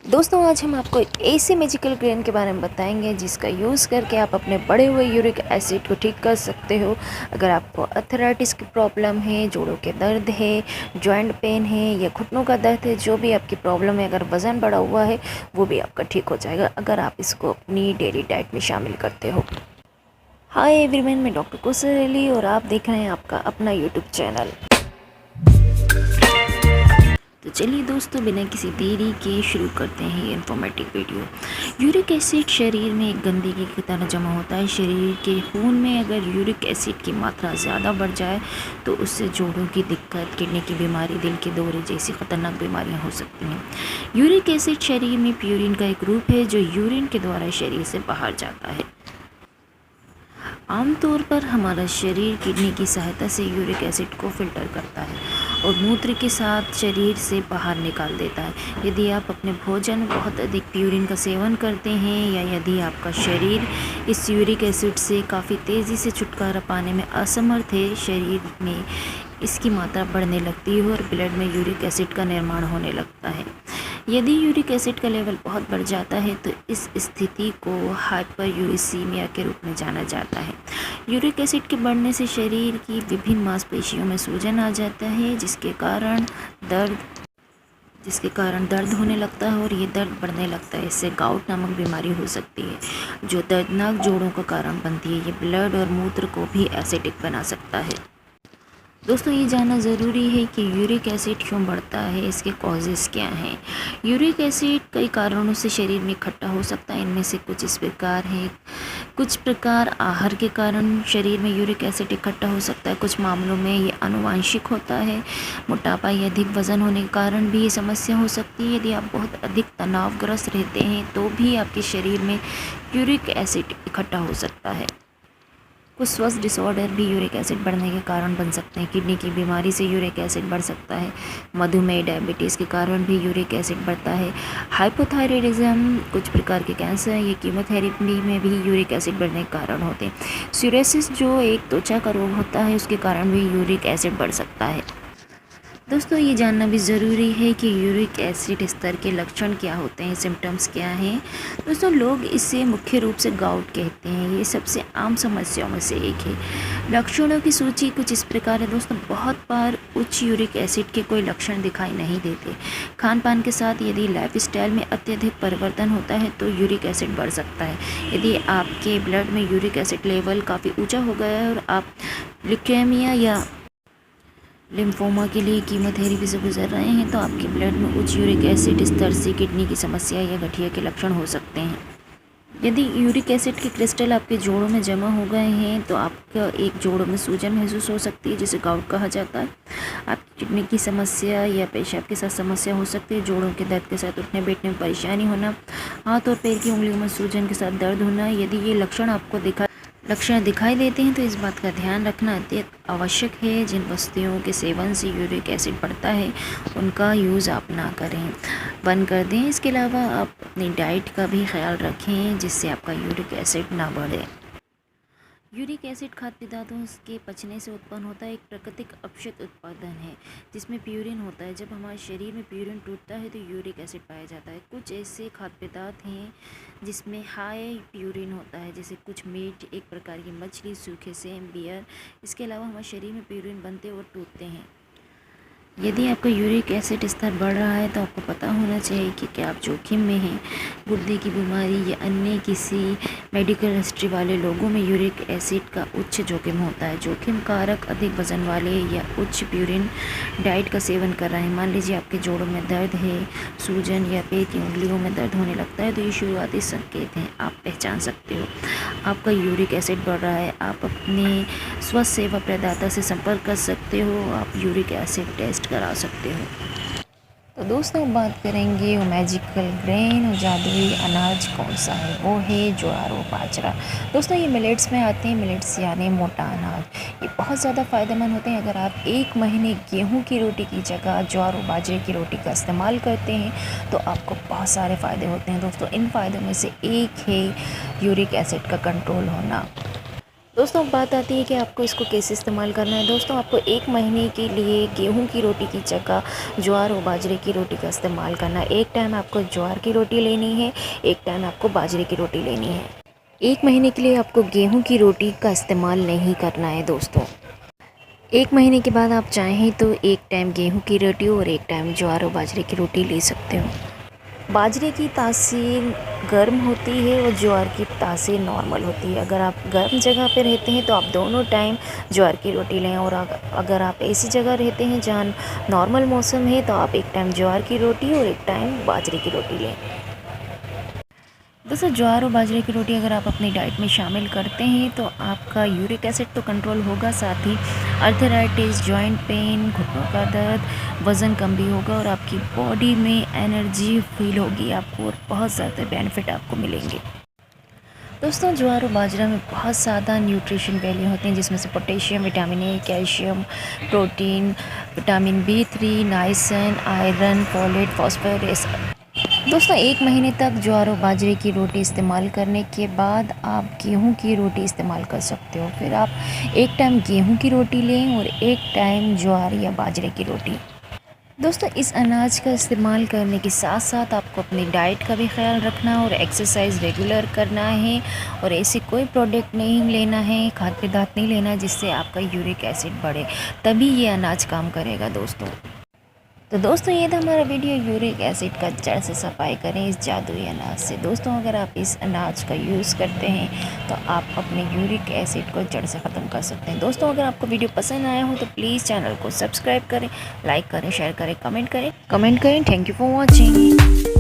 दोस्तों आज हम आपको एक ऐसे मैजिकल ग्रेन के बारे में बताएंगे जिसका यूज़ करके आप अपने बढ़े हुए यूरिक एसिड को ठीक कर सकते हो। अगर आपको अर्थराइटिस की प्रॉब्लम है, जोड़ों के दर्द है, जॉइंट पेन है या घुटनों का दर्द है, जो भी आपकी प्रॉब्लम है, अगर वज़न बढ़ा हुआ है वो भी आपका ठीक हो जाएगा अगर आप इसको अपनी डेली डाइट में शामिल करते हो। हाय एवरीवन, मैं डॉक्टर कौसर अली और आप देख रहे हैं आपका अपना यूट्यूब चैनल। तो चलिए दोस्तों, बिना किसी देरी के शुरू करते हैं ये इन्फॉर्मेटिव वीडियो। यूरिक एसिड शरीर में एक गंदगी की तरह जमा होता है। शरीर के खून में अगर यूरिक एसिड की मात्रा ज़्यादा बढ़ जाए तो उससे जोड़ों की दिक्कत, किडनी की बीमारी, दिल के दौरे जैसी ख़तरनाक बीमारियां हो सकती हैं। यूरिक एसिड शरीर में प्यूरिन का एक रूप है जो यूरिन के द्वारा शरीर से बाहर जाता है। आमतौर पर हमारा शरीर किडनी की सहायता से यूरिक एसिड को फिल्टर करता है और मूत्र के साथ शरीर से बाहर निकाल देता है। यदि आप अपने भोजन में बहुत अधिक प्यूरिन का सेवन करते हैं या यदि आपका शरीर इस यूरिक एसिड से काफ़ी तेज़ी से छुटकारा पाने में असमर्थ है, शरीर में इसकी मात्रा बढ़ने लगती है और ब्लड में यूरिक एसिड का निर्माण होने लगता है। यदि यूरिक एसिड का लेवल बहुत बढ़ जाता है तो इस स्थिति को हाइपरयूरिसीमिया के रूप में जाना जाता है। यूरिक एसिड के बढ़ने से शरीर की विभिन्न मांसपेशियों में सूजन आ जाता है जिसके कारण दर्द होने लगता है और ये दर्द बढ़ने लगता है। इससे गाउट नामक बीमारी हो सकती है जो दर्दनाक जोड़ों का कारण बनती है। ये ब्लड और मूत्र को भी एसिडिक बना सकता है। दोस्तों, ये जानना ज़रूरी है कि यूरिक एसिड क्यों बढ़ता है, इसके कॉजेज़ क्या हैं। यूरिक एसिड कई कारणों से शरीर में इकट्ठा हो सकता है। इनमें से कुछ इस प्रकार हैं। कुछ प्रकार आहार के कारण शरीर में यूरिक एसिड इकट्ठा हो सकता है। कुछ मामलों में ये आनुवांशिक होता है। मोटापा या अधिक वजन होने के कारण भी ये समस्या हो सकती है। यदि आप बहुत अधिक तनावग्रस्त रहते हैं तो भी आपके शरीर में यूरिक एसिड इकट्ठा हो सकता है। कुछ स्वास्थ्य डिसऑर्डर भी यूरिक एसिड बढ़ने के कारण बन सकते हैं। किडनी की बीमारी से यूरिक एसिड बढ़ सकता है। मधुमेह, डायबिटीज़ के कारण भी यूरिक एसिड बढ़ता है। हाइपोथायराइडिज्म, कुछ प्रकार के कैंसर या कीमोथेरेपी में भी यूरिक एसिड बढ़ने के कारण होते हैं। सोरियासिस जो एक त्वचा का रोग होता है, उसके कारण भी यूरिक एसिड बढ़ सकता है। दोस्तों, ये जानना भी ज़रूरी है कि यूरिक एसिड स्तर के लक्षण क्या होते हैं, सिम्टम्स क्या हैं। दोस्तों, लोग इसे मुख्य रूप से गाउट कहते हैं। ये सबसे आम समस्याओं में से एक है। लक्षणों की सूची कुछ इस प्रकार है। दोस्तों, बहुत बार उच्च यूरिक एसिड के कोई लक्षण दिखाई नहीं देते। खान पान के साथ यदि लाइफस्टाइल में अत्यधिक परिवर्तन होता है तो यूरिक एसिड बढ़ सकता है। यदि आपके ब्लड में यूरिक एसिड लेवल काफ़ी ऊँचा हो गया है और आप ल्यूकेमिया या लिम्फोमा के लिए कीमोथेरेपी से गुजर रहे हैं तो आपके ब्लड में उच्च यूरिक एसिड स्तर से किडनी की समस्या या गठिया के लक्षण हो सकते हैं। यदि यूरिक एसिड के क्रिस्टल आपके जोड़ों में जमा हो गए हैं तो आपका एक जोड़ों में सूजन महसूस हो सकती है जिसे गाउट कहा जाता है। आपकी किडनी की समस्या या पेशाब के साथ समस्या हो सकती है। जोड़ों के दर्द के साथ उठने बैठने में परेशानी होना, हाथ और पैर की उंगलियों में सूजन के साथ दर्द होना। यदि ये लक्षण दिखाई देते हैं तो इस बात का ध्यान रखना अत्यंत आवश्यक है। जिन वस्तुओं के सेवन से यूरिक एसिड बढ़ता है उनका यूज़ आप ना करें, बंद कर दें। इसके अलावा आप अपनी डाइट का भी ख्याल रखें जिससे आपका यूरिक एसिड ना बढ़े। यूरिक एसिड खाद्य पदार्थों के पचने से उत्पन्न होता है एक प्राकृतिक अपशिष्ट उत्पादन है जिसमें प्यूरिन होता है। जब हमारे शरीर में प्यूरिन टूटता है तो यूरिक एसिड पाया जाता है। कुछ ऐसे खाद्य पदार्थ हैं जिसमें हाई प्यूरिन होता है, जैसे कुछ मीट, एक प्रकार की मछली, सूखे सेम, बियर। इसके अलावा हमारे शरीर में प्यूरिन बनते और टूटते हैं। यदि आपका यूरिक एसिड स्तर बढ़ रहा है तो आपको पता होना चाहिए कि क्या आप जोखिम में हैं। गुर्दे की बीमारी या अन्य किसी मेडिकल हिस्ट्री वाले लोगों में यूरिक एसिड का उच्च जोखिम होता है। जोखिम कारक अधिक वजन वाले या उच्च प्यूरिन डाइट का सेवन कर रहे हैं। मान लीजिए आपके जोड़ों में दर्द है, सूजन या पैर की उंगलियों में दर्द होने लगता है तो ये शुरुआती संकेत हैं, आप पहचान सकते हो आपका यूरिक एसिड बढ़ रहा है। आप अपने स्वास्थ्य सेवा प्रदाता से संपर्क कर सकते हो। आप यूरिक एसिड टेस्ट करा सकते हो। तो दोस्तों, बात करेंगे वो मैजिकल ग्रेन और जादुई अनाज कौन सा है। वो है ज्वार और बाजरा। दोस्तों, ये मिलेट्स में आते हैं। मिलेट्स यानी मोटा अनाज। ये बहुत ज़्यादा फ़ायदेमंद होते हैं। अगर आप एक महीने गेहूं की रोटी की जगह ज्वार और बाजरे की रोटी का इस्तेमाल करते हैं तो आपको बहुत सारे फ़ायदे होते हैं। दोस्तों, इन फ़ायदों में से एक है यूरिक एसिड का कंट्रोल होना। दोस्तों अब बात आती है कि आपको इसको कैसे इस्तेमाल करना है। दोस्तों आपको 1 महीने के लिए गेहूं की रोटी की जगह ज्वार और बाजरे की रोटी का इस्तेमाल करना है। एक टाइम आपको ज्वार की रोटी लेनी है, एक टाइम आपको बाजरे की रोटी लेनी है। 1 महीने के लिए आपको गेहूं की रोटी का इस्तेमाल नहीं करना है दोस्तों। 1 महीने के बाद आप चाहें तो एक टाइम गेहूं की रोटी और एक टाइम ज्वार और बाजरे की रोटी ले सकते हो। बाजरे की तासीर गर्म होती है और ज्वार की तासीर नॉर्मल होती है। अगर आप गर्म जगह पे रहते हैं तो आप दोनों टाइम ज्वार की रोटी लें, और अगर आप ऐसी जगह रहते हैं जहाँ नॉर्मल मौसम है तो आप एक टाइम ज्वार की रोटी और एक टाइम बाजरे की रोटी लें। दोस्तों ज्वार और बाजरे की रोटी अगर आप अपनी डाइट में शामिल करते हैं तो आपका यूरिक एसिड तो कंट्रोल होगा, साथ ही अर्थराइटिस, जॉइंट पेन, घुटनों का दर्द, वज़न कम भी होगा और आपकी बॉडी में एनर्जी फील होगी आपको, और बहुत ज़्यादा बेनिफिट आपको मिलेंगे। दोस्तों ज्वार और बाजरा में बहुत ज़्यादा न्यूट्रिशन वैल्यू होते हैं, जिसमें से potassium, vitamin A, calcium, protein, vitamin B3, niacin, iron, folate, phosphorus. दोस्तों 1 महीने तक ज्वार और बाजरे की रोटी इस्तेमाल करने के बाद आप गेहूं की रोटी इस्तेमाल कर सकते हो। फिर आप एक टाइम गेहूं की रोटी लें और एक टाइम ज्वार या बाजरे की रोटी। दोस्तों इस अनाज का इस्तेमाल करने के साथ साथ आपको अपनी डाइट का भी ख्याल रखना और एक्सरसाइज रेगुलर करना है, और ऐसी कोई प्रोडक्ट नहीं लेना है, खाद्य पदार्थ नहीं लेना जिससे आपका यूरिक एसिड बढ़े, तभी ये अनाज काम करेगा दोस्तों। तो दोस्तों ये था हमारा वीडियो, यूरिक एसिड का जड़ से सफाई करें इस जादुई अनाज से। दोस्तों अगर आप इस अनाज का यूज़ करते हैं तो आप अपने यूरिक एसिड को जड़ से ख़त्म कर सकते हैं। दोस्तों अगर आपको वीडियो पसंद आया हो तो प्लीज़ चैनल को सब्सक्राइब करें, लाइक करें, शेयर करें, कमेंट करें। Thank you for watching.